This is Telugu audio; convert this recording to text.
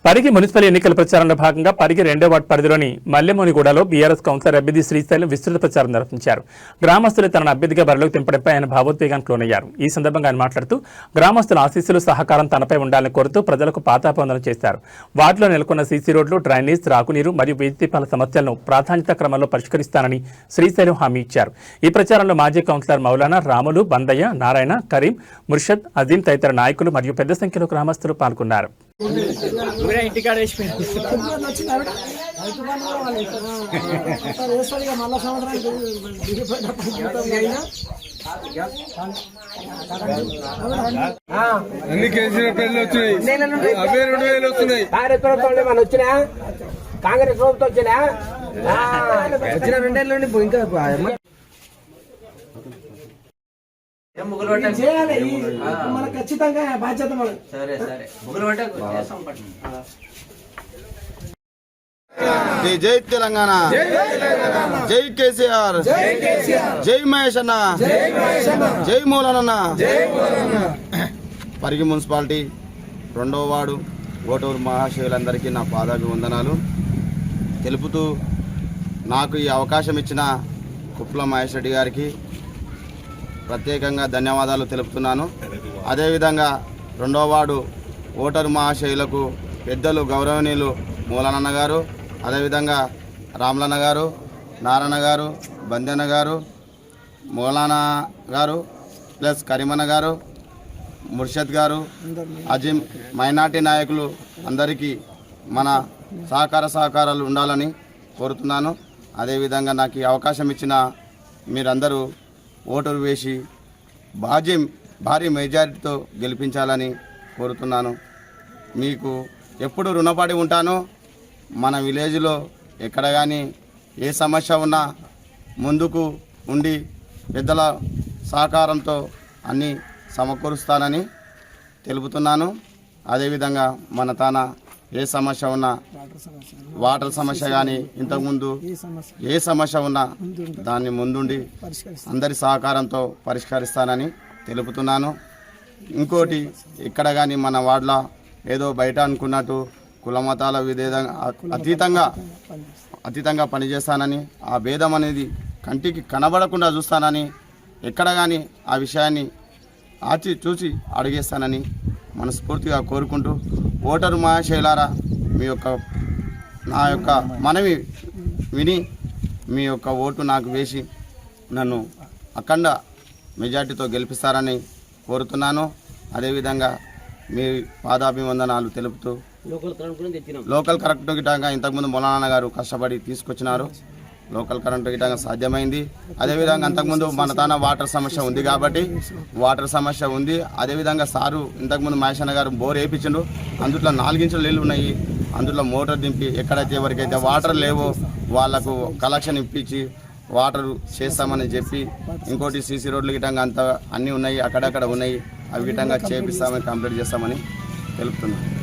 పరిగి మున్సిపల్ ఎన్నికల ప్రచారంలో భాగంగా పరిగి 2వ వార్డు పరిధిలోని మల్లెమోనిగూడలో బీఆర్ఎస్ కౌన్సిలర్ అభ్యర్థి శ్రీశైలం విస్తృత ప్రచారం నిర్వహించారు. గ్రామస్తులు తనను అభ్యర్థిగా బరిలోకి దింపడంపై ఆయన భావోద్వేగానికి లోనయ్యారు. ఈ సందర్భంగా ఆయన మాట్లాడుతూ గ్రామస్తుల ఆశీస్సులు సహకారం తనపై ఉండాలని కోరుతూ ప్రజలకు పాతాపందన చేశారు. వార్డులో నెలకొన్న సీసీ రోడ్లు, డ్రైనేజ్, త్రాగునీరు మరియు వీధి దీపాల సమస్యలను ప్రాధాన్యత క్రమంలో పరిష్కరిస్తానని శ్రీశైలం హామీ ఇచ్చారు. ఈ ప్రచారంలో మాజీ కౌన్సిలర్ మౌలానా, రాములు, బందయ్య, నారాయణ, కరీం, ముర్షద్, అజీం తదితర నాయకులు మరియు పెద్ద సంఖ్యలో గ్రామస్తులు పాల్గొన్నారు. అన్ని కేసీఆర్ పెళ్లి వచ్చినాయి, అవే 2000 వస్తున్నాయి. వచ్చినా కాంగ్రెస్ ప్రభుత్వం వచ్చినా వచ్చిన 2 నుండి ఇంకా మన ఖచ్చితంగా బాధ్యత. సరే సరే జై తెలంగాణ, జై కేసీఆర్, జై మహేష్ అన్న, జై మౌలానన్న. పరిగి మున్సిపాలిటీ 2వ వార్డు ఓటూరు మహాశయులందరికీ నా పాదాభివందనాలు తెలుపుతూ నాకు ఈ అవకాశం ఇచ్చిన కుప్పల మహేష్ రెడ్డి గారికి ప్రత్యేకంగా ధన్యవాదాలు తెలుపుతున్నాను. అదేవిధంగా 2వ వార్డు ఓటరు మహాశయులకు పెద్దలు గౌరవనీయులు మౌలానన్న గారు, అదేవిధంగా రాములన్న గారు, నారాయణ గారు, బందన్న గారు, మౌలానా గారు ప్లస్ కరీమన్న గారు, ముర్షద్ గారు, అజీం, మైనార్టీ నాయకులు అందరికీ మన సహకారాలు ఉండాలని కోరుతున్నాను. అదేవిధంగా నాకు ఈ అవకాశం ఇచ్చిన మీరందరూ ఓటరు వేసి భారీ మెజారిటీతో గెలిపించాలని కోరుతున్నాను. మీకు ఎప్పుడు రుణపడి ఉంటాను. మన విలేజ్లో ఎక్కడ కానీ ఏ సమస్య ఉన్నా ముందుకు ఉండి పెద్దల సహకారంతో అన్నీ సమకూరుస్తానని తెలుపుతున్నాను. అదేవిధంగా మన తాన ఏ సమస్య ఉన్నా, వాటర్ సమస్య కానీ ఇంతకుముందు ఏ సమస్య ఉన్నా దాన్ని ముందుండి అందరి సహకారంతో పరిష్కరిస్తానని తెలుపుతున్నాను. ఇంకోటి, ఇక్కడ కానీ మన వార్డులో ఏదో బయట అనుకున్నట్టు కుల మతాల అతీతంగా పనిచేస్తానని, ఆ భేదం అనేది కంటికి కనబడకుండా చూస్తానని, ఎక్కడ కానీ ఆ విషయాన్ని చూసి అడిగేస్తానని మనస్ఫూర్తిగా కోరుకుంటూ, ఓటరు మహాశైలారా నా యొక్క మనవి విని మీ యొక్క ఓటు నాకు వేసి నన్ను అఖండ మెజార్టీతో గెలిపిస్తారని కోరుతున్నాను. అదేవిధంగా మీ పాదాభివందనాలు తెలుపుతూ లోకల్ కరెంటు గిట్టంగా ఇంతకుముందు మౌలానా గారు కష్టపడి తీసుకొచ్చినారు. లోకల్ కరెంటు గిట్టంగా సాధ్యమైంది. అదేవిధంగా అంతకుముందు మన తాన వాటర్ సమస్య ఉంది కాబట్టి వాటర్ సమస్య ఉంది. అదేవిధంగా సారు ఇంతకుముందు మహేష్ అన్న గారు బోర్ వేయించిండు. అందులో 4 ఇంచుల నీళ్ళు ఉన్నాయి. అందులో మోటార్ దింపి ఎక్కడైతే ఎవరికైతే వాటర్ లేవో వాళ్లకు కలెక్షన్ ఇప్పించి వాటర్ చేస్తామని చెప్పి, ఇంకోటి సీసీ రోడ్లు గిట్టంగా అంతా అన్నీ ఉన్నాయి, అక్కడక్కడ ఉన్నాయి, అవి గిట్టంగా చేపిస్తామని కంప్లీట్ చేస్తామని తెలుపుతున్నాను.